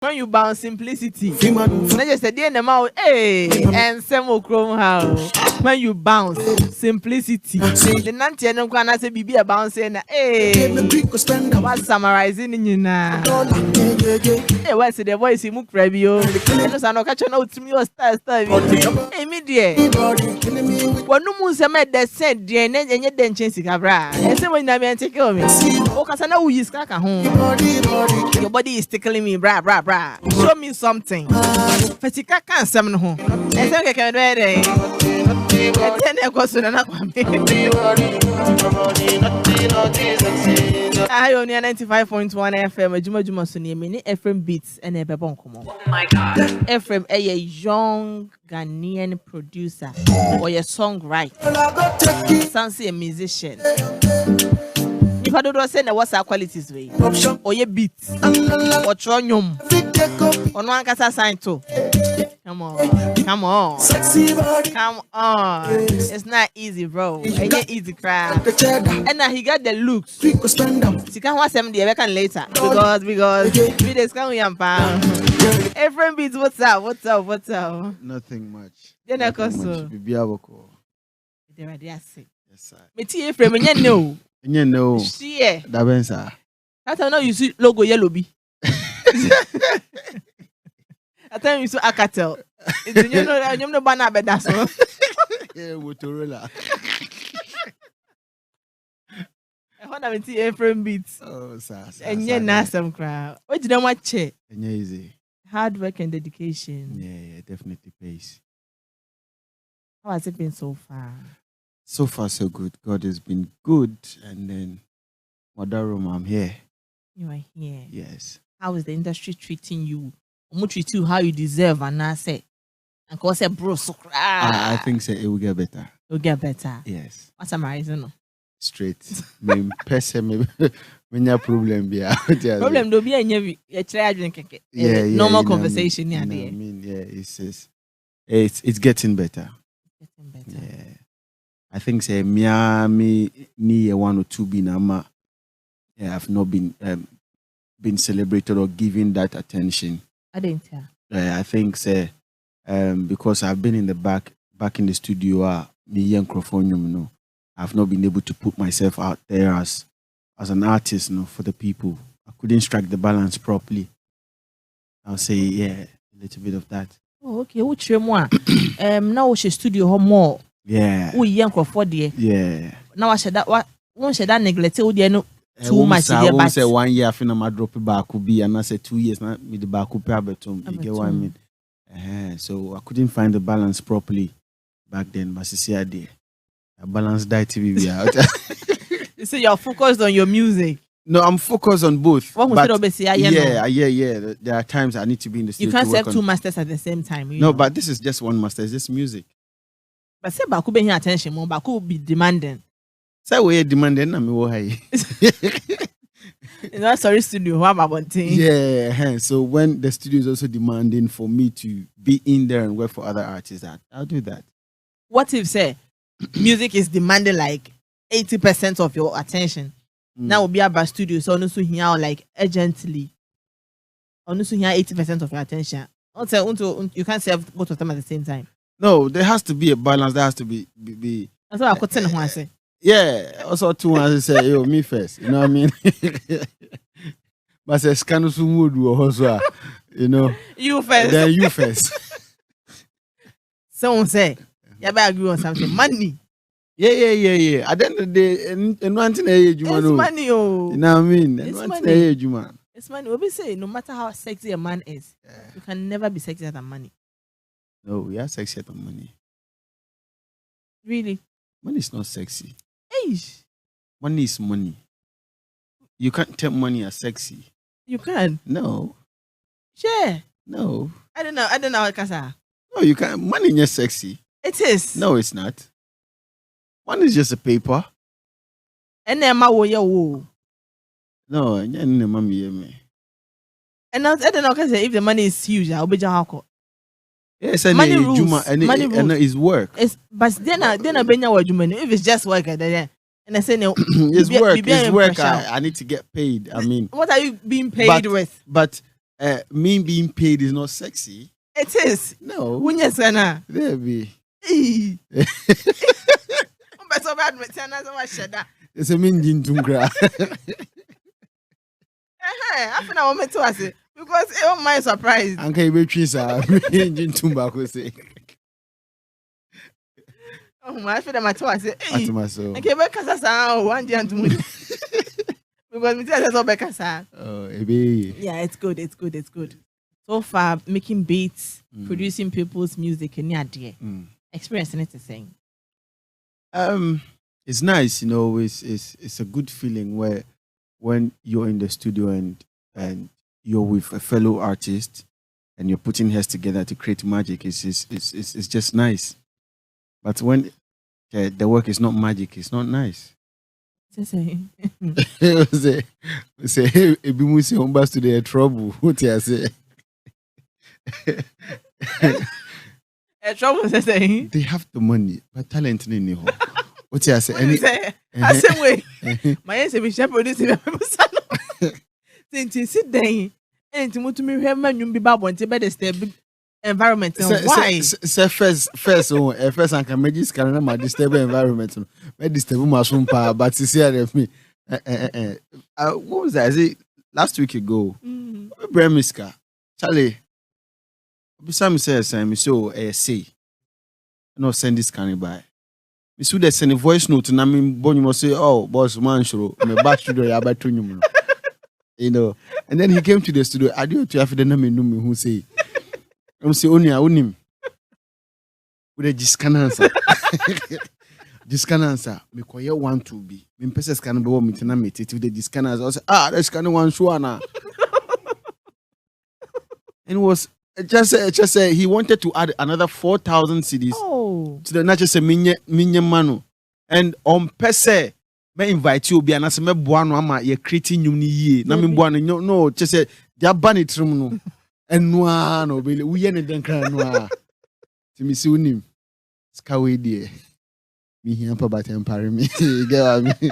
When you bounce simplicity, I just said, "Dear Namau, and Samo Chrome House." When you bounce simplicity, the Nantian can say, "Be a bouncing." What's summarizing in you now? What's the voice in Mukrabio? I know catch notes to me or style. Immediate. When no moons are made that said, dear, and yet then chance cabra. And so when I mean, take care of me. Oh, because I know you is caca home. Your body is tickling me, bra. Show me something. Fatika can't summon home. And so I can read it. And then I go to I only 95.1 FM. Adwuma Suni mini Ephraim Beatz and a Bebon Kumo. Oh my God. Ephraim, a young Ghanaian producer or a songwriter. Sounds a musician. If I don't say what's our qualities way, or your beats, or tronium, or one casa sign too. Come on. It's not easy, bro. I get easy crap. And now he got the looks. She can't watch them the can later because we just can't young pound. Ephraim Beatz, what's up? Nothing much. Then I cost so. Yes, sir. Me tea Ephraim, and no. No. Yeah. Dabensa. That's how you see logo yellow be. I tell you so Akatel. You know banana bed that's all. Yeah, Motorola. I want to see Ephraim Beatz. Oh, sir. And you're not some crowd. What did I want check? Easy. Hard work and dedication. Yeah, definitely pays. How has it been so far? So far, so good. God has been good. And then, Madarum, I'm here. You are here. Yes. How is the industry treating you? Treat you how you deserve, and I say, and cause a bro so I think so, it will get better. It will get better. Yes. What's summarizing? Straight. Maybe person, maybe problem be problem do be a try drink. Yeah. Normal conversation. I mean, yeah, it's getting better. Yeah. I think say me ni 1 or 2 binama. Yeah, I've not been celebrated or given that attention. I didn't hear. I think say because I've been in the back in the studio, me young microphone, I've not been able to put myself out there as an artist, for the people. I couldn't strike the balance properly. I'll say, yeah, a little bit of that. Oh, okay. Which one? Now she studio more. Yeah. We young for dear. Yeah. Now I said that what won't say that neglect no too much. I won't say 1 year I feel my drop it back could be, and I said 2 years not with the back could you get what I mean? So I couldn't find the balance properly back then, but see I did. I balanced that TV out. You say you're focused on your music. No, I'm focused on both. But yeah. There are times I need to be in the studio. You can't serve 2 masters at the same time. No, but this is just 1 master. It's just music. But say Baku be here attention more. Baku be demanding. Say we demanding. I'm high. You know, sorry studio. What about one thing? Yeah. So when the studio is also demanding for me to be in there and work for other artists, I'll do that. What if say music is demanding like 80% of your attention? Now will be about studio, so also here like urgently. Also here 80% of your attention. You can't serve both of them at the same time. No, there has to be a balance. There has to be. That's what I could say. Yeah. Also, 2 ones say, "Yo, me first." You know what I mean? But say, "Scanu sumudu also." You know. You first. Then you first. Someone say, "You better agree on something." Money. Yeah. At the end of the day, and one thing it's money, oh. You know what I mean? It's money. It's money. What we say, no matter how sexy a man is, you can never be sexier than money. No, we are sexier than money. Really? Money is not sexy. Eish. Money is money. You can't tell money as sexy. You can? No. Sure. No. I don't know, Kasa. No, you can't. Money is not sexy. It is. No, it's not. Money is just a paper. And then my wo. No, and then mommy me. And I don't know, Kasa, if the money is huge, I'll be just yes, money rules. And it's work. But then I benya what you mean. If it's just work, then and I say no, it's work. It's work. I need to get paid. I mean, what are you being paid with? But me being paid is not sexy. It is. No. Wunyesana. There be. So bad, me tell us what shada. It's a minjin tungra. I feel I want to ask it because it was my surprise. Uncle, you be treesa. Minjin tumba ko say. Oh my! I feel that my two ask it. At myself. Okay, because I one day and because me tell us all because oh, ebe. yeah, it's good. It's good. It's good. So far, making beats, producing people's music, and yeah, dear, experiencing it the same. It's nice, you know. It's a good feeling where when you're in the studio and you're with a fellow artist and you're putting heads together to create magic. It's just nice. But when the work is not magic, it's not nice. Say, hey, if you say home to the trouble, what you say? Trouble say they have the money, but talent in the home. What you say? I say way. My answer is producing people. Since sit there and to me have man you be bad one to better step environment. Why? Say first I can make this kind of disturb environment. May disturb my soon power, but to see me. What was that? I say last week ago. Bremiska, Charlie. Beside me say me so say. No send this kind of by. Me so they send a voice note and I mean Bonnie must say, oh boss man show me back to the about you know. And then he came to the studio. I do to have the name me who say I'm say only I him. With a discan answer. Discan answer. Me quite want to be. Me person can be what me tena meet it with the discan answer. I say that's kind of one show na. And it was just he wanted to add another 4,000 CDs to the not just a minye manu. And on pese me invite you be an aseme buano ama ye creating you ni na me buano no just say dia ban it no enwa no be we ye ne den kran no ti mi si unim ska we die mi hia pa batem pare me get wa me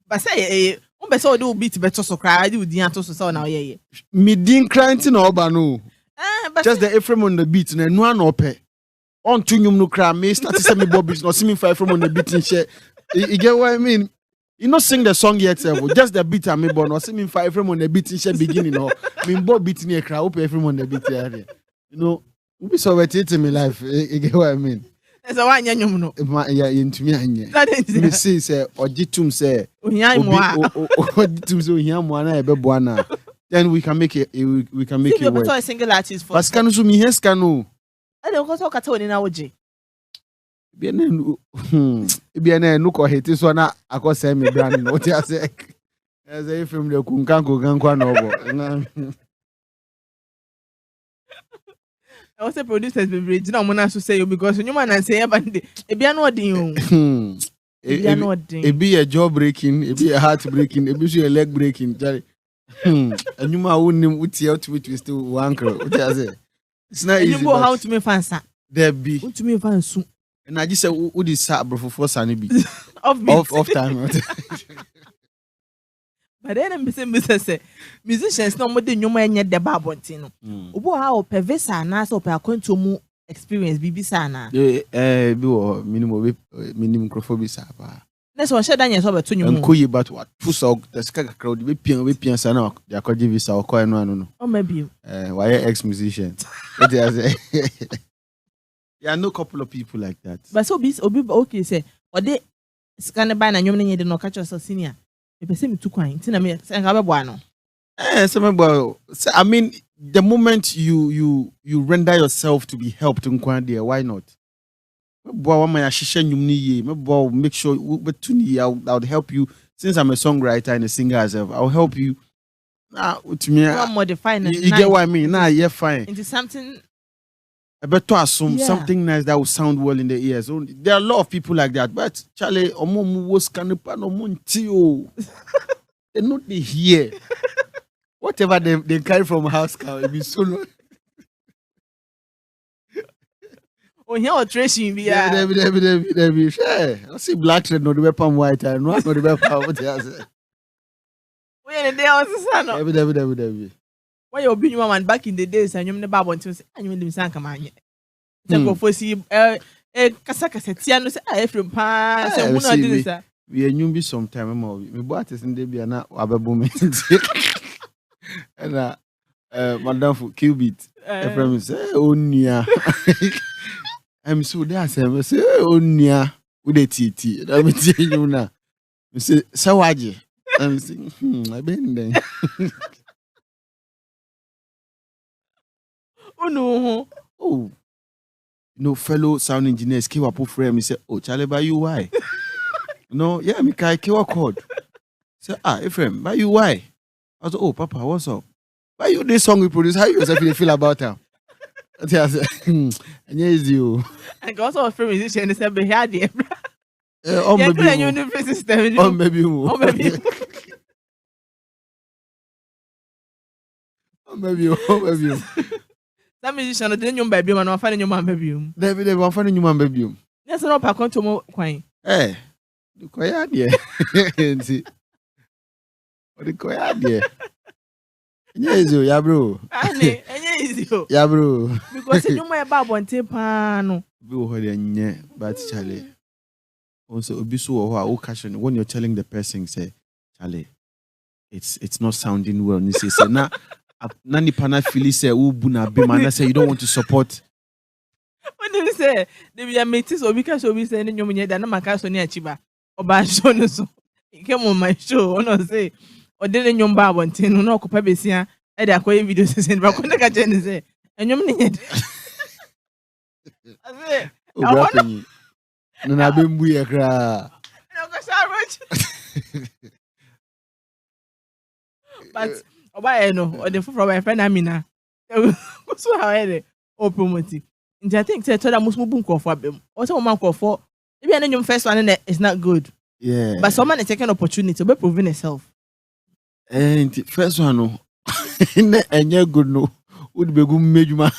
but say on be so do beat better so cry do din ato so na ye mi din crying na oba no just the Ephraim on the beat na enwa na ope on to nyum no cry me start to say me bobbies no see me five from on the beat in share. You get what I mean? You not sing the song yet, just the beat and me born. Or see me five from on the beat in share beginning or me bob beat near crowd up everyone on the beat area. You know, we so wet it in my life. You get what I mean? There's a one young no. Yeah, into me anya. Me say or jitum say then we can make it we can make it work. A single artist for. But can so me here scano. I don't go talk at all in our J. Bien no ko hate so na akose me brand no ti ase as a film the kunkan no bo I was a producer be na mo na so say because you man and say band e bia no odin o e bia no odin e be a jaw breaking e be a heart breaking e be so a leg breaking jare anyuma wonim uti out with still wankro what you say it's not easy you how to me fansa there be what to me fansu. And I just said, who did sat bro for Sunny be off time. But then I'm say musicians no more than you man yet the babontino. Ubo how pevesa na so pe akwanto mu experience bibi sana. Bi minimum microphone sa ba. That's what Daniel so beto nyum. Nkoyi but what push out the skaka crowd be pian sana ya kwaje visa o kwa no. Oh maybe. Why ex musician. What they say? Yeah, I know a couple of people like that. But so be okay say or they scan by na nyom na nyede no catch us senior. E be say me too kwan. Tina me say nga be boa no. I mean the moment you render yourself to be helped nkwan there, why not? Boa ma ya hihye nyum ni ye. Me boa make sure I would help you since I'm a songwriter and a singer as well. I'll help you. To me modify you get what I mean? Yeah, fine. Into something I better assume something nice that will sound well in the ears. So, there are a lot of people like that. But Charlie, omo was canepa no montio. They not they hear. Whatever they carry from house cow, it be so long. Oh, here or Tracy be They be share. I see black red no the weapon white and not the weapon what they say. We in the day also son. Every. Why you be man back in the days and you never want to say and you dim san kama anye. Go for see kasa tia no say Ephraim pa say who no dey say. We enyum bi sometime me bo artist dey bia na abebu me. And madam for Qubit Ephraim say Onua. I'm so there say Onua we dey titi. That me tell you na. Me say sawaje. I'm saying I been there. Oh no. Oh. No fellow sound engineers came up frame me say, "Oh, Charlie, by you why?" No, yeah, me kai kill code. Say, Ephraim, by you why? I was, "Oh, Papa, what's up? By you this song we produce, how you yourself feel about her?" I said, and yes, you. And also a free musician is a behavior. Oh, maybe you. Oh, maybe you. Oh, maybe you. Oh, maybe you. That musician didn't you baby man, I'm finding your man baby. They were finding your man baby. Yes, no, I come to more quine. Eh, the quiet, yeah. See, what the quiet, yeah. Yes, you, yeah, bro. Yeah, bro. Because you might about one tapano. But Charlie, also, Obisu or occasion when you're telling the person, say, Charlie, it's not sounding well. You say, nah. Nani pana Felicia Ubuna be man say you don't want to support. What did you say? They be a metis or because you'll be sending your money than my castle near Chiba. Or by show no so. He came on my show, or not say, or didn't your bar one tin, no copabesia, and I call videos and Raconda say, and your money. I say, no, I've been weird. But Oba no or the from my friend Amina. So how are promoting? And I think that most move for them. Also, man call for maybe an your first one and it's not good. Yeah. But someone is taking opportunity to be proving itself. And first one no. And you're good no. Would be good major.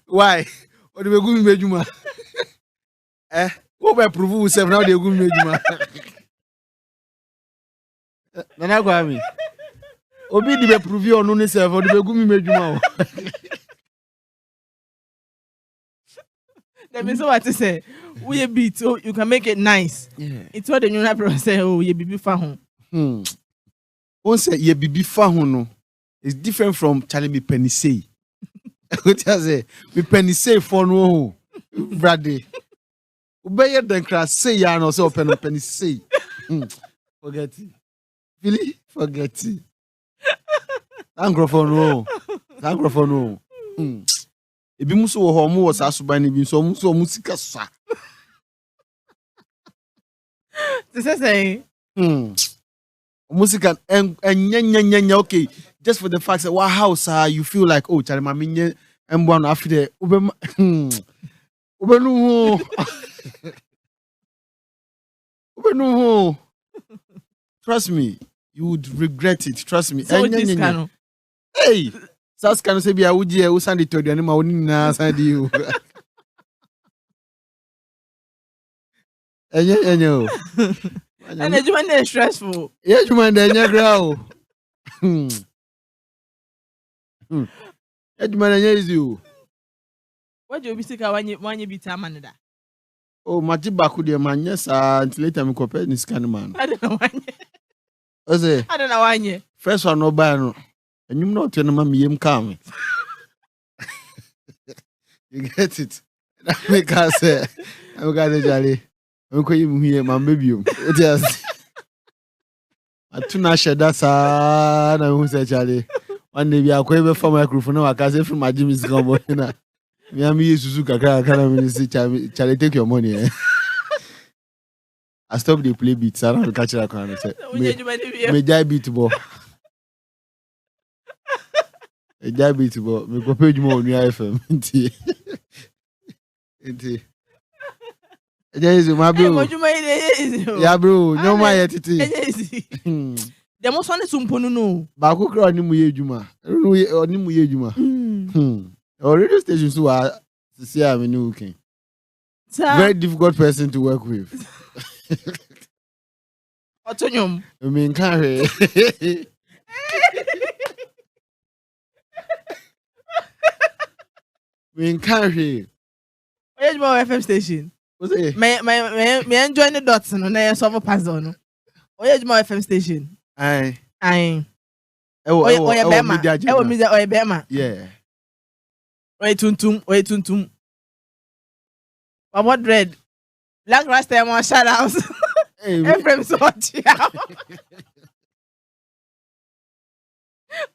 Why? What do we go major? What by prove yourself now they go major. Nana go me. Obi di be prove you on self or di be gumi medjuma. That means what to say. We a beat so you can make it nice. Yeah. It's what the new rapper say, oh, ye bibi fa ho. One say ye bibi fa ho no. It's different from Charlie me penny say. What you say? Me penny say for no. Brady. Ubeye den class say ya no so penny say. Forget it. Really? Forget it. Microphone no. Ebi muso wo ho mo wo sa suban ni bi so muso musika sa. This is saying. Music and okay. Just for the fact that what house you feel like oh Charlie Maminye M1 after the Ubenu. Trust me, you would regret it. Trust me. So this cano. Hey, South Cano say be a woody who send it to the animal na send you. And you man stressful. Yeah, you man there grow. Yeah, you man is you. What do you be sick when you be time that? Oh, Majibaku de man, yes, until later me compare this kind of man. I don't know why. I don't know why. First one no buy no. And you know to me yem come. You get it. That make us say, I'm gonna jolly. I'm going here, my baby. It is. I too not share that son. I won't say Charlie. One day we are going for microphone. I can't say from my Jimmy's combo. Me and me Suzuka can't say Charlie, take your money. Eh? I stopped the play beats. I don't catch that kind of say. Me die beat ball. Me die beat ball. Me go pay you more on your FM. Inti. Yes, my bro. Yeah, bro. No my entity. The most one is no. Ba ko kra ni mu ye djuma. Oni mu ye djuma. Radio stations who are see am ni okay. Very difficult person to work with. Otonyum. Me carry. Me carry. Adwuma FM station. What's it? Me enjoy the dots no na solve puzzle no. Adwuma FM station. Aye. Oye bema. Ewo media oye bema. Yeah. Oye tuntum. What dread? Black Rasta mo shout out. Ephraim Beatz.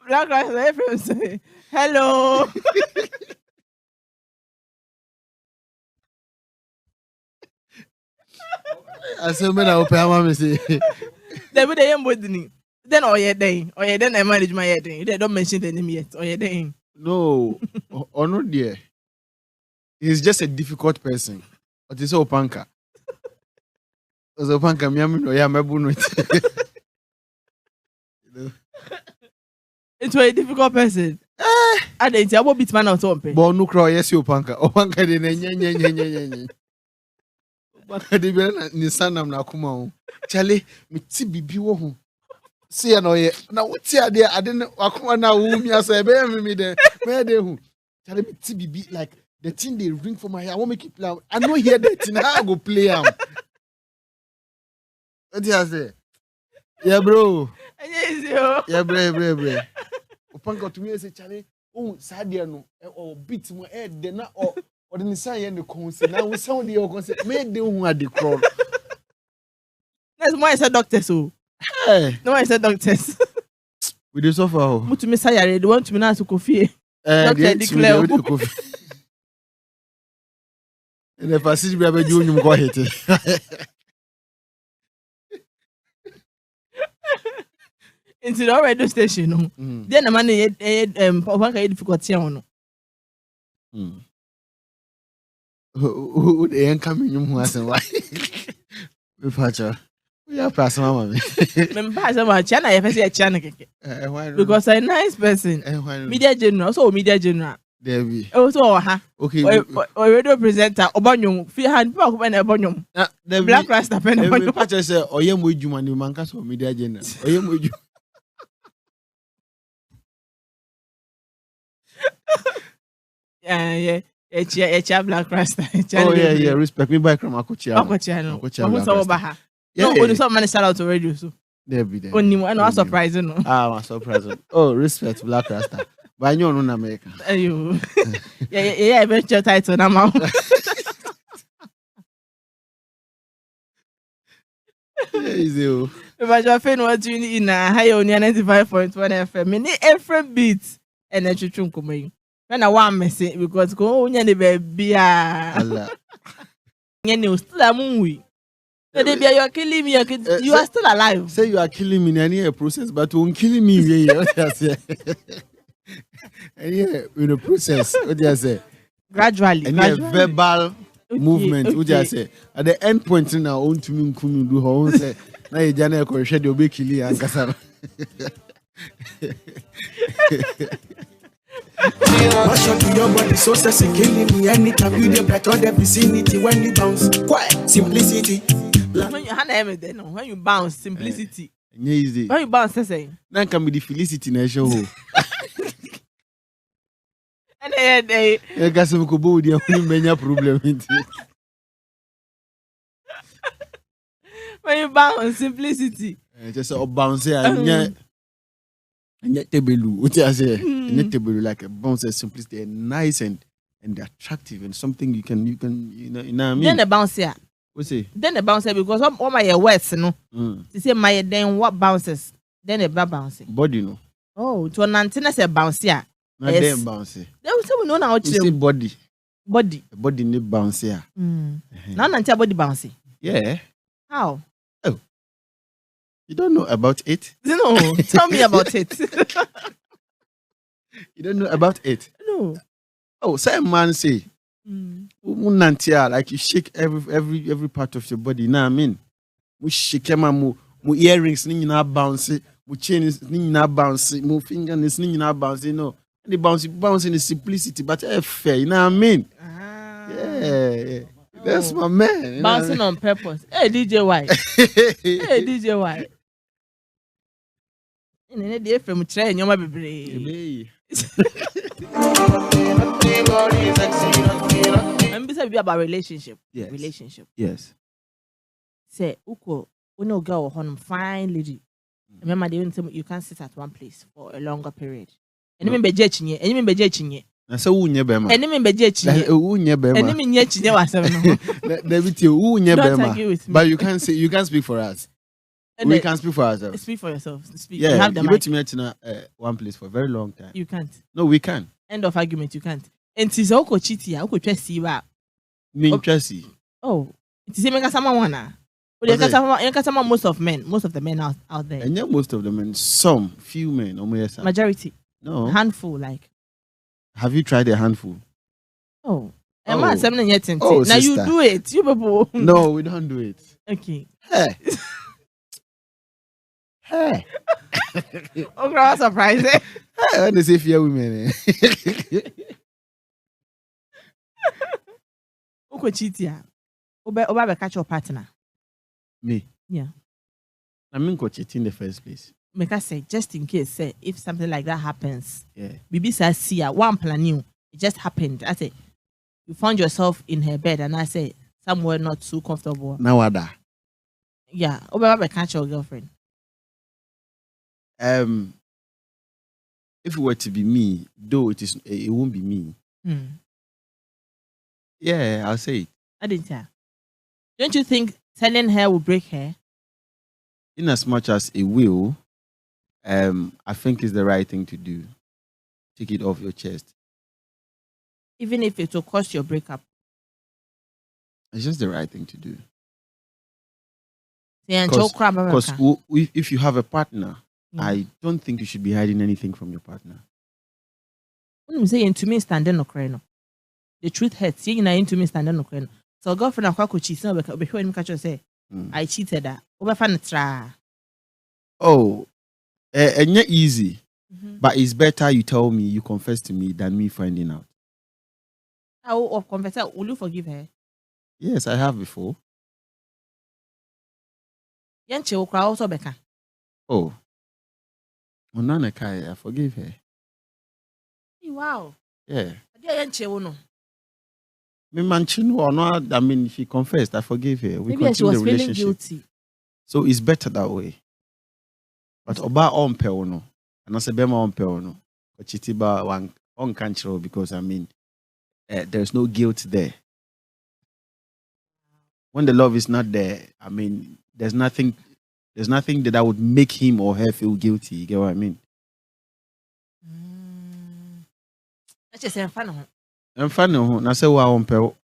Black Rasta Ephraim say hello. I said, "Man, I open my mouth say." They be the embodiment. Then then I manage my head. They don't mention the name yet. Then. No, or not there. He's just a difficult person. But he's so panka. So panka, miami no ya mebuno. It's a difficult person. I didn't say about Beatman or something. But no cry, yes, you panka. O panka de nye. Panka de be ni sanam na kuma o. Chale, me ti bibi wo ho. See no ye. Na what here there? I didn't akuma na wo mi asa ebe me there. Where dey hu? Chale me ti bibi like the thing they ring for my hair. I won't make it play. I know hear that thing. How I go play am? What do you say? Yeah, bro. Yeah, bro. Opanka to me say, Charlie, oh, Sadia no, or beat my head, then or the sign and the concert. Now we sound the concert. Made the one at the crowd. That's why I said doctors. So, hey, no, I said doctors. We do so far. But to me, say the one to me now to coffee. Doctor declare. And if I see you, baby, you go ahead. Into the radio station, no. Then the man Opanka difficulty on. Who the incoming you was and why? We patcha. We are passing mama. Member China, if I say a China, because I'm a nice person. Media general, so media general. There we. Also, okay. Radio presenter, Obanyum, free hand, Pok, and Obanyum. The Black Rasta pen. Patcha say, or you would you man, you man, cast for media general. Or you would you. Yeah. Black Rasta. Oh yeah. Respect me by Kramakocha. Okocha. No, only some man shout out to radio so. There be there. Only one was surprising. No. I'm surprising. Oh, respect Black Rasta. But I know no America. Ayo. Yeah, eventual title now. Easy. But your friend was in a high on 95.1 FM. Me Ephraim Beatz and a chuchun kumayu. When I want message because go on the baby. Allah. You still a movie. You are killing me. You are still alive. Say you are killing me in any process, but you won't kill me. In the process, what do you say? Gradually. Verbal movement. What do you say? At the end point, now own to me do her own say. Now you just go shed your big killing and kasara. Mash up to your body, so sexy, killing me anytime you get better the vicinity when you bounce. Quiet, simplicity. When you bounce, simplicity. Easy. When you bounce, say. That can be the felicity in a show. And they got some kubo with your problem. When you bounce, simplicity. Just a bounce and yet table, what I say, table like a bouncer, simplicity and nice and attractive and something you can you know what I mean. Then the bouncer. What's it? Then the bouncer because all my words, no. To say my then what bounces? Then the bouncing. Body no. Oh, to an antenna say bouncer. Not them bouncy. They will say we know now. You say body. Body. Body need bouncer. Now nanti body bouncy. Yeah. How? Oh. You don't know about it? No, tell me about it. You don't know about it? No. Oh, some man say, like you shake every part of your body. You know what I mean? We shake mu earrings ni na bounce, mu chains ni na bounce, mu fingers ni na bounce. You know, and the bounce in the simplicity, but fair. You know what I mean? Yeah. That's my man. Bouncing on purpose. Hey DJ Y. Hey DJ Y. In the Ephraim train, you're my baby. I'm busy about relationship. Yes. Relationship. Yes. Say, Uko, we no girl on fine lady. Remember, they won't you can't sit at one place for a longer period. And even be judging you, and even be judging you. I say, who never bema. And even be judging you. Who never bema. And even yet, you was David, who never bema. But you can't say, you can't speak for us. We can speak for ourselves. Speak for yourself. Speak. Yeah, you have the you mic. to meet one place for a very long time. You can't. No, we can. End of argument. You can't. And it is also cheating. I could just see what. Me Chelsea. Oh, it is even someone wanna. But most of the men out there. And yeah, most of the men, some few men, majority. No. Handful, like. Have you tried a handful? Oh. Am I something yet? Oh, now you do it. You people. No, we don't do it. Okay. Hey. Hey. Oh, girl, surprising. Hey, when they say fear women. Uko cheatia. Oba catch your partner. Me? Yeah. I mean, go cheat in the first place. Make I say, just in case, say, if something like that happens, yeah. Bibi says, see, one plan new. It just happened. I say, you found yourself in her bed, and I say, somewhere not too comfortable. Now what? Yeah. Oba catch your girlfriend. If it were to be me, though it won't be me. Yeah, I'll say it. I didn't tell. Don't you think telling her will break her? In as much as it will, I think it's the right thing to do. Take it off your chest. Even if it will cost your breakup. It's just the right thing to do. Because if you have a partner, I don't think you should be hiding anything from your partner. I'm saying to me, standing no crane. The truth hurts. You know, into me, standing no crane. So, girlfriend, I could cheat. Before you catch say, I cheated that. Over fan try. Oh, and not easy. But it's better you tell me, you confess to me, than me finding out. I will confess. Will you forgive her? Yes, I have before. Yanche will cry also, Becca. Oh. Onana Kai, I forgive her. Wow. Yeah. Yanche will know. Me manchino or not, I mean, she confessed, I forgave her. We maybe she was the feeling guilty. So it's better that way. But oba on no. And I say bema on no. But chitiba one on control because I mean there's no guilt there. When the love is not there, I mean there's nothing that would make him or her feel guilty. You get what I mean? That's just a fun. I'm fun. Na say wa on pe. On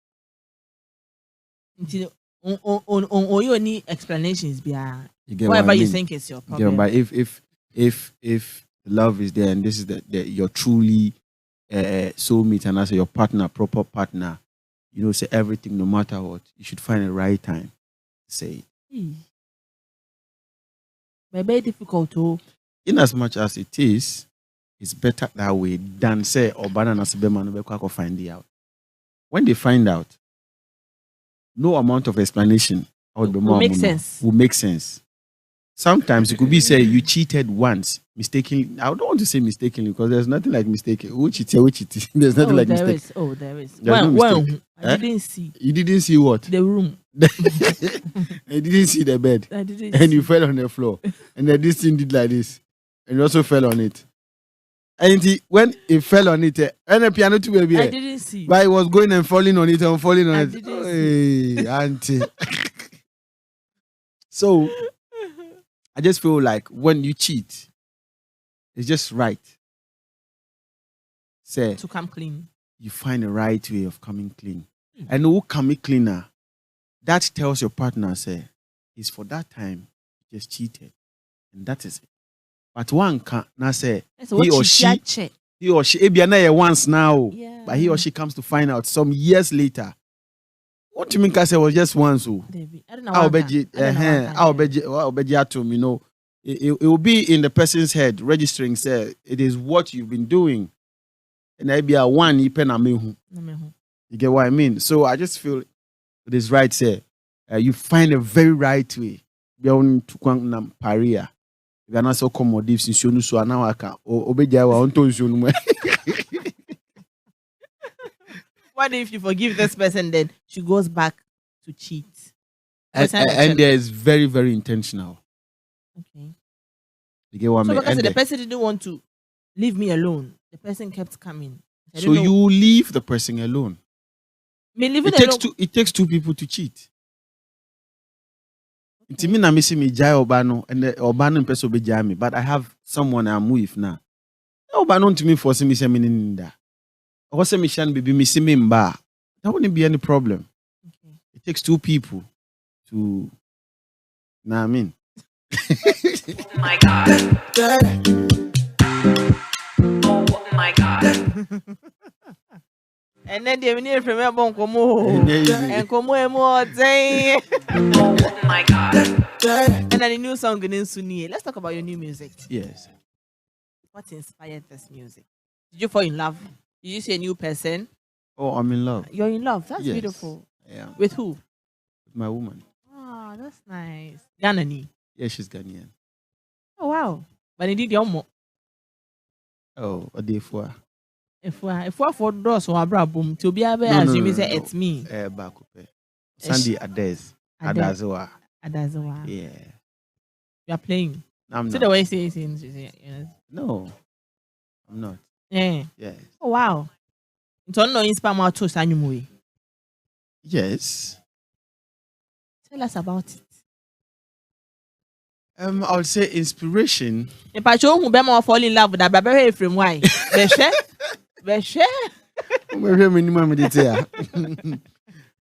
you need explanations behind whatever you think is your problem. But if love is there and this is you're truly soulmate and I say your partner, proper partner, you know, say everything no matter what, you should find the right time to say it. Very difficult to. In as much as it is, it's better that way than say or banana sebema no find it out. When they find out, no amount of explanation will make sense. Sometimes it could be say you cheated once mistakenly. I don't want to say mistakenly because there's nothing like mistaken. There's nothing like mistake. There is. Well, I didn't see. You didn't see what? The room. You didn't see the bed. I didn't. And you fell on the floor. And then this thing did like this. And you also fell on it. And when it fell on it, and the piano too baby. I didn't see. But it was going and falling on it and falling on I it. Didn't see. Hey, auntie. So I just feel like when you cheat, it's just right. Say to come clean. You find the right way of coming clean. And who coming cleaner? That tells your partner, say, it's for that time you just cheated. And that is it. But one can now say he or she once now, yeah. But he or she comes to find out some years later. What do you mean? I say was just once. I don't know. I'll bet you know, it will be in the person's head registering. Say it is what you've been doing, and maybe a one you get what I mean? So I just feel it is right. Say you find a very right way. Beyond to paria. We are not so commodities since you know so now I can obeja wa onto nsuo. What if you forgive this person, then she goes back to cheat? And there is very, very intentional. Okay. You get what I So mean? because the person didn't want to leave me alone, the person kept coming. So you leave the person alone. It takes two people to cheat. It's me na missing me jai obano and the obano person be jai me, but I have someone I'm with now. Obano to me forcing me saying in that. Or say me shan be missing me mba. That wouldn't be any problem. Okay. It takes two people to. Nah, I mean. Oh my God. Oh my God. And then they need from a bon como and como more day. Oh my God. And then a new song in Sunni. Let's talk about your new music. Yes. What inspired this music? Did you fall in love? Did you see a new person? Oh, I'm in love. You're in love. That's Yes. beautiful. Yeah. With who? With my woman. Oh, that's nice. Ghanaian. Yeah, she's Ghanaian. Oh, wow. But indeed, you're more. Oh, a day for. If we're for doors or a boom, to be able as you say, it's me. Back up. Sandy Ades. Adazoa. Adazoa. Yeah. You are playing. I'm See not. the way you say it. No, I'm not. Yeah. Yes. Oh, wow. Don't know inspire my toast anymore. Yes. Tell us about it. I would say inspiration. If I show who be more fall in love with that, baby Ephraim why? Beshe?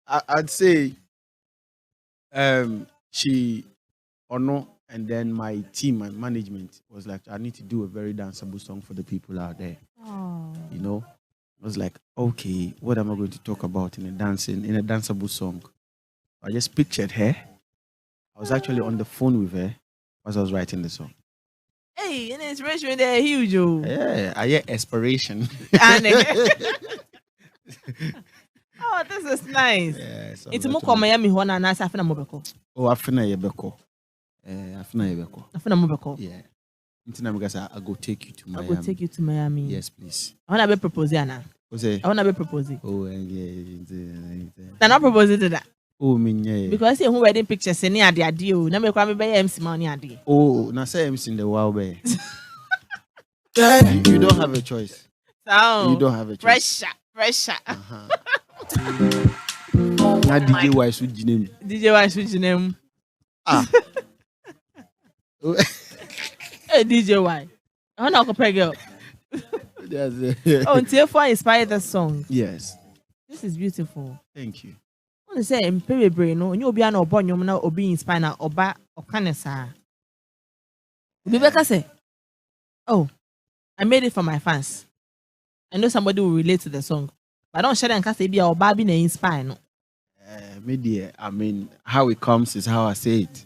I'd say she Onua and then my team and management was like, I need to do a very danceable song for the people out there. Oh. You know? I was like, okay, what am I going to talk about in a danceable song? I just pictured her. I was actually on the phone with her as I was writing the song. Hey, an inspiration there huge. Yeah, I hear aspiration. Oh, this is nice. Yeah, It's more come Miami one and nice after Mobeko. Oh, afina yebeko. Afina yebeko. After Mobeko. Yeah. I go take you to Miami. I will take you to Miami. Yes, please. I want to be proposing now. Jose. I want to be proposing. Oh, yeah. I'm not proposing to that. Oh, me. Because who wedding pictures any at the idea. Now me come be MC money at the. Oh, now say MC in the wild bear. You don't have a choice. So You don't have a choice. Pressure. Now DJ Y switch name. DJ Y switch name. Ah. Hey DJ Y. I want to compare girl. Oh, Therefore inspired the song. Yes. This is beautiful. Thank you. I want to say in brain no, you be an obonyo na obi inspire na oba okanesa. Rebecca say, "Oh, I made it for my fans. I know somebody will relate to the song, but I don't share and cast be or baby na inspire no." Media, I mean, how it comes is how I say it.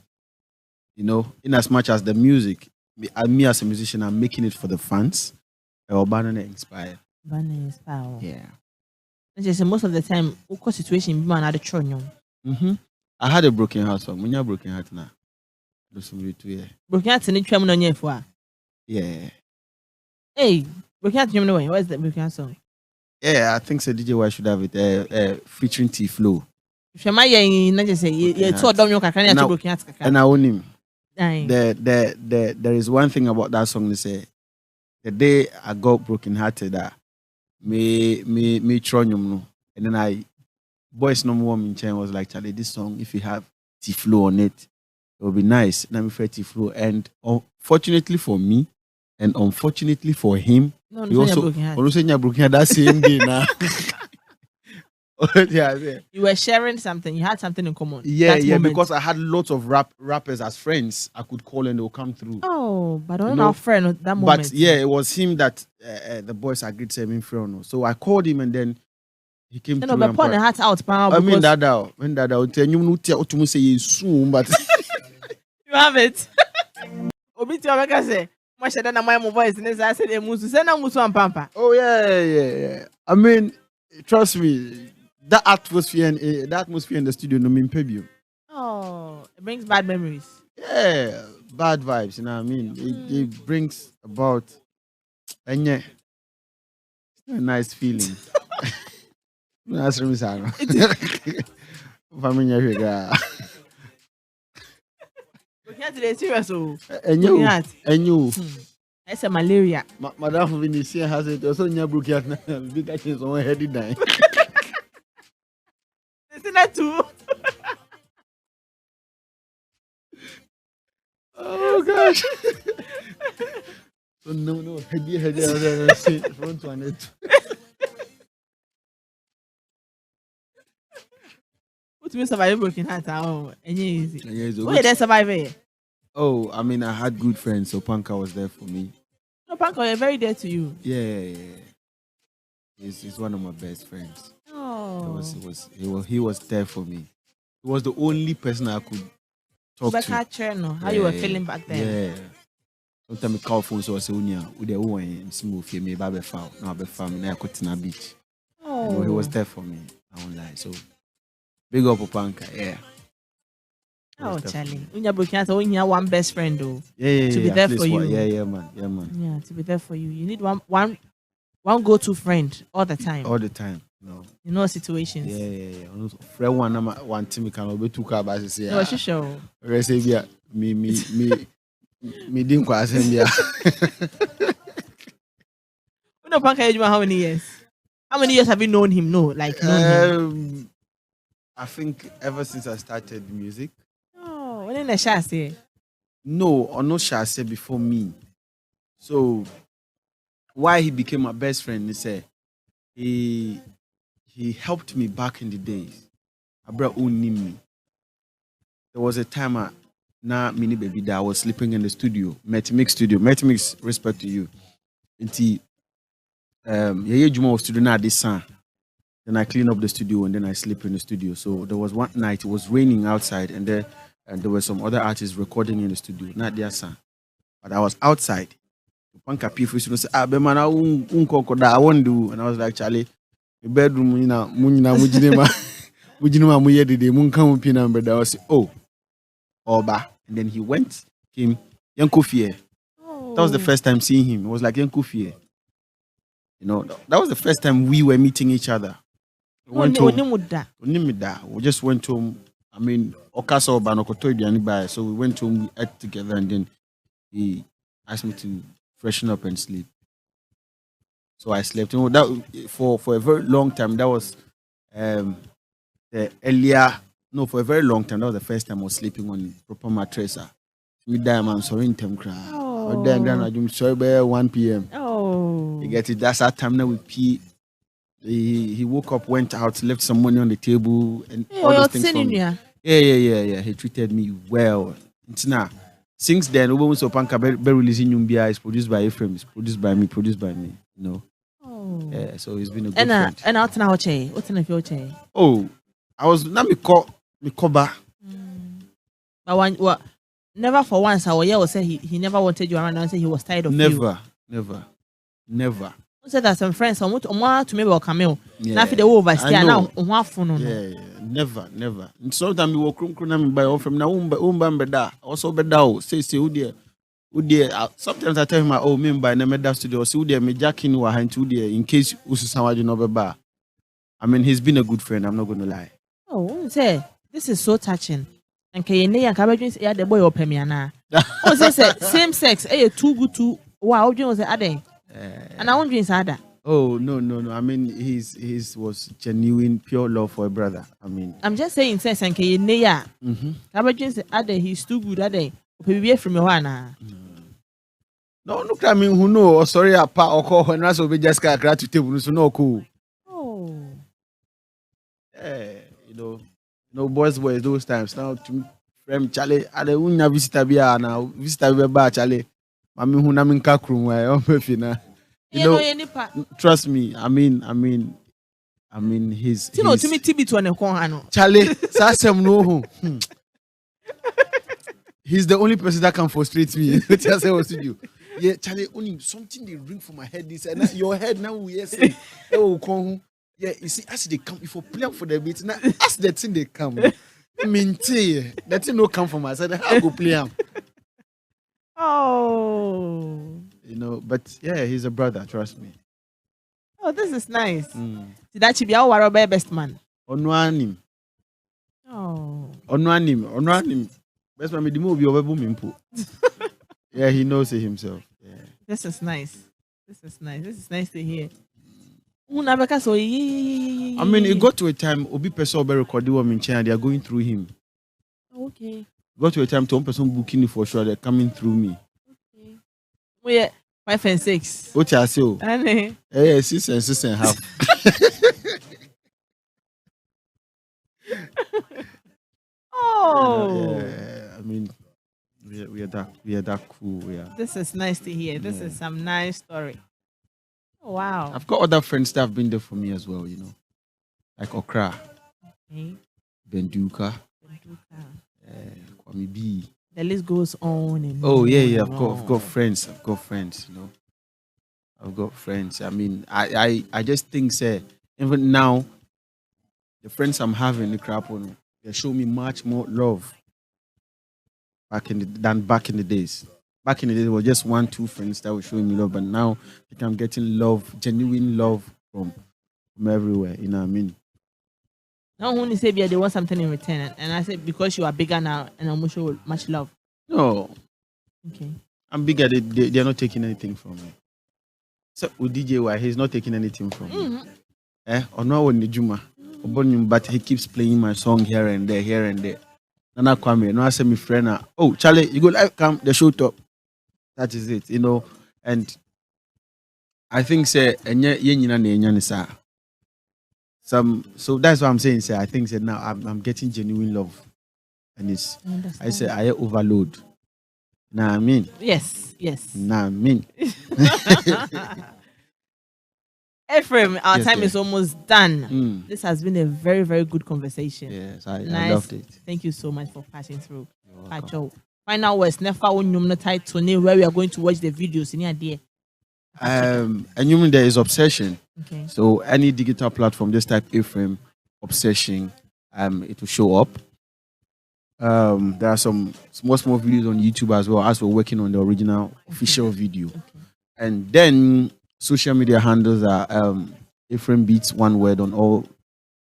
You know, in as much as the music, me as a musician, I'm making it for the fans. Banana inspire. Banana inspire. Yeah. Just most of the time, what situation be man at the chonyo. I had a broken heart song. When you broken heart now, do some way to broken heart in the tram on your for. Yeah. Hey, broken heart you know what's the broken heart song? Yeah, I think so. DJ Y should have it featuring T Flow. If you not just say you told them you can broken heart. And I own him. There is one thing about that song. They say the day I got broken hearted, that me tronium no, and then boys no more in chain was like, Charlie, this song if you have T Flow on it will be nice. And I'm afraid T Flow, and fortunately for me, and unfortunately for him, he also broken heart that same day now. Yeah. You were sharing something. You had something in common. Yeah, because I had lots of rappers as friends. I could call and they'll come through. Oh, but I don't know our friend at that moment. But yeah, it was him that the boys agreed to him in front. So I called him and then he came through. No, but put the hat out. I mean that when that out. You know, to say soon, but you have it. Obiti Omega say, "Much than my voice." And I said, "Musu, send a musu and pampa." Oh yeah. I mean, trust me. That atmosphere in the studio no mean pay you. Oh, it brings bad memories. Yeah, bad vibes, you know what I mean? It brings about a nice feeling. That's from Sarah. Family here. Today serious And you. That's a malaria. Madam Vinicius has it also in your book yet. Big actions on heady dying. Isn't that too? Oh gosh. So no, heady front one it. What me survive broken heart? Oh, easy. Wait, then survive it. Oh, I mean, I had good friends, so Panka was there for me. No, Panko, you're very dear to you. Yeah. He's one of my best friends. Oh. He was there for me. He was the only person I could talk to. How you were feeling back then? Yeah. Sometimes I call phone so I say, "Unia, ude uwe msimu fi me babe foul. No, babe foul. Me na kote na beach." Oh. He was there for me. I won't lie. So big up Panka. Yeah. Oh, Charlie. Unya broken heart. You one best friend though. Yeah. To be there for you. Yeah, man. Yeah, to be there for you. You need one go-to friend all the time. All the time. No. You know situations. Yeah. Friend one team can be too car by say. No, sure. Receive me didn't quite send ya. You know Panka Adwuma how many years? How many years have you known him? No, like known him. I think ever since I started music. Oh, when in the chassis? No, or no Shase before me. So why he became my best friend, he said he helped me back in the days. I brought me. There was a time mini baby that I was sleeping in the studio, Metimix studio. Metimix, respect to you. Until Adwuma was studio now this sun. Then I clean up the studio and then I sleep in the studio. So there was one night, it was raining outside and there were some other artists recording in the studio, not their son. But I was outside. Panka people used to say, man, I won't do. And I was like, Charlie, the bedroom, mujinema muye de munkan pina but I was Oba. And then he came Yankofie. Oh. That was the first time seeing him. It was like Yankofie. You know, that was the first time we were meeting each other. We went home. We just went home. I mean, Okaso Banokoto Dianibai. So we went home, we ate together, and then he asked me to freshen up and sleep. So I slept. You know, that for a very long time. That was for a very long time. That was the first time I was sleeping on proper mattress. I'm sorry in term cry. Oh. Then I'm sorry by 1 p.m. Oh. You get it. That's that time now we pee. He woke up, went out, left some money on the table, and all those things. Yeah. He treated me well. It's now. Since then, we so Panka be releasing Nyumbia is produced by Ephraim, it's produced by me. You know. Oh. Yeah. So he's been a good friend. And out now, what's in the future? Oh, I was now me cover. But what? Never for once. I will say he never wanted you around and say he was tired of you. Never. I said that some friends want to maybe Camille. Yeah. Now for the overstay now Yeah, never. Sometimes we walk room by from now beda. Also beda say udia. Sometimes I tell him me by na studio say udia me jacking wa hand udia in case ususawaji no beba. I mean he's been a good friend, I'm not going to lie. Oh, say this is so touching. And can you and cabbages yeah the boy open me na. Oh say same sex too good to wow was ade. And I won't drink sada. Oh no. I mean his was genuine pure love for a brother. I mean I'm just saying sense and can you near cabbages ade he's too good ade. Be from your one. No, look at me who know or sorry apart or call when I so be just crack to table so no cool. Oh. No boys those times now to frame Charlie I the unya visitor bia now visitor be ba Charlie. Mami hu na me nka krum wa o mafina. Trust me. I mean his to me TB to an kon Charlie sasem no ho. He's the only person that can frustrate me. Just say what to do. Yeah, Charlie, only something they ring for my head this and your head now we say yeah, you see as they come if you plan for the beat now as the thing they come. That thing no come from my side. How go play am? Oh. You know, but yeah, he's a brother, trust me. Oh, this is nice. Did that be our best man? Onua nim. Oh. Onua nim. Best man, me the movie over boom. Yeah, he knows it himself. Yeah. This is nice. This is nice to hear. I mean, it got to a time Obi person be recording one in China, they are going through him. Okay. Got to a time to one person booking it for sure, they're coming through me. Okay. Well, yeah, 5 and 6. What I say? Eh, 6 and 6.5. Oh. Yeah, I mean, we are that cool. We are. This is nice to hear. This is some nice story. Oh, wow. I've got other friends that have been there for me as well, you know, like Okra, Okay. Benduka, Kwame B. The list goes on and Oh on yeah. and I've got friends. You know, I've got friends. I mean, I just think, say, even now, the friends I'm having, the crap on, they show me much more love than back in the days. Back in the days, it was just 1-2 friends that were showing me love, but now I think I'm getting love, genuine love from everywhere. You know what I mean? Now, when you say they want something in return, and I said because you are bigger now, and I'm show much love. No, Okay. I'm bigger. They're not taking anything from me. So with DJ, he's not taking anything from me. Onua Adwuma, but he keeps playing my song here and there. Nana Kwame, no, I say my friend, oh Charlie, you go live, come the show top. That is it, you know. And I think say so that's what I'm saying. Say I think say now I'm getting genuine love, and it's I say I overload. Nah, I mean. Yes. Nah, I mean. Ephraim, our Yes, time dear. is almost done. This has been a very, very good conversation. Yes, I Nice. loved it. Thank you so much for passing through. Pacho. Final words. Never own title name where we are going to watch the videos. Any idea? And you mean there is Obsession. Okay. So any digital platform, just type Ephraim Obsession, it will show up. There are some small videos on YouTube as well, as we're working on the original official video. Okay. And then social media handles are Ephraim Beatz, one word, on all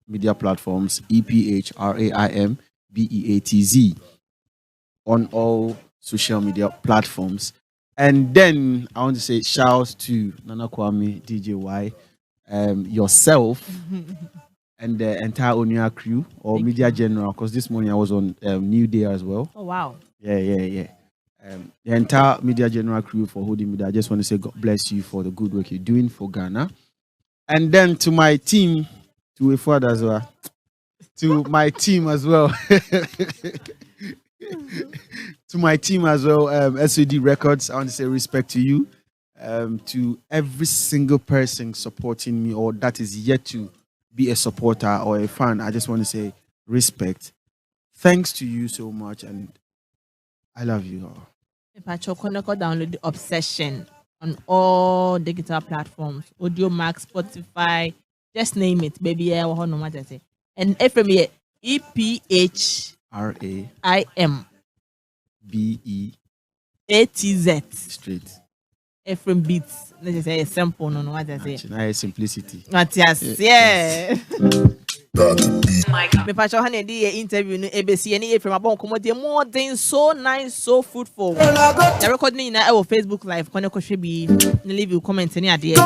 media platforms, EPHRAIM BEATZ on all social media platforms. And then I want to say shouts to Nana Kwame, DJ Y, yourself, and the entire Onua crew or Thank media you. general, because this morning I was on New Day as well. Oh, wow. Yeah. The entire media general crew for holding me there. I just want to say God bless you for the good work you're doing for Ghana. And then to my team, to a father as well, to my team as well, to my team as well, SOD Records, I want to say respect to you, to every single person supporting me or that is yet to be a supporter or a fan. I just want to say respect. Thanks to you so much, and I love you all. Pacho, download the Obsession on all digital platforms. Audio Max, Spotify, just name it, baby. No matter say. And Ephraim here, EPHRAIM BEATZ. Straight. Ephraim Beatz. Let's say a sample, no what I say. Nice simplicity. Yes, yeah. My God. Me pacho hane di interview no ABC any Ephraim abon komode more than so nice, so fruitful. The recording na our Facebook live. Kone ko hwe bi, leave you comment any ade.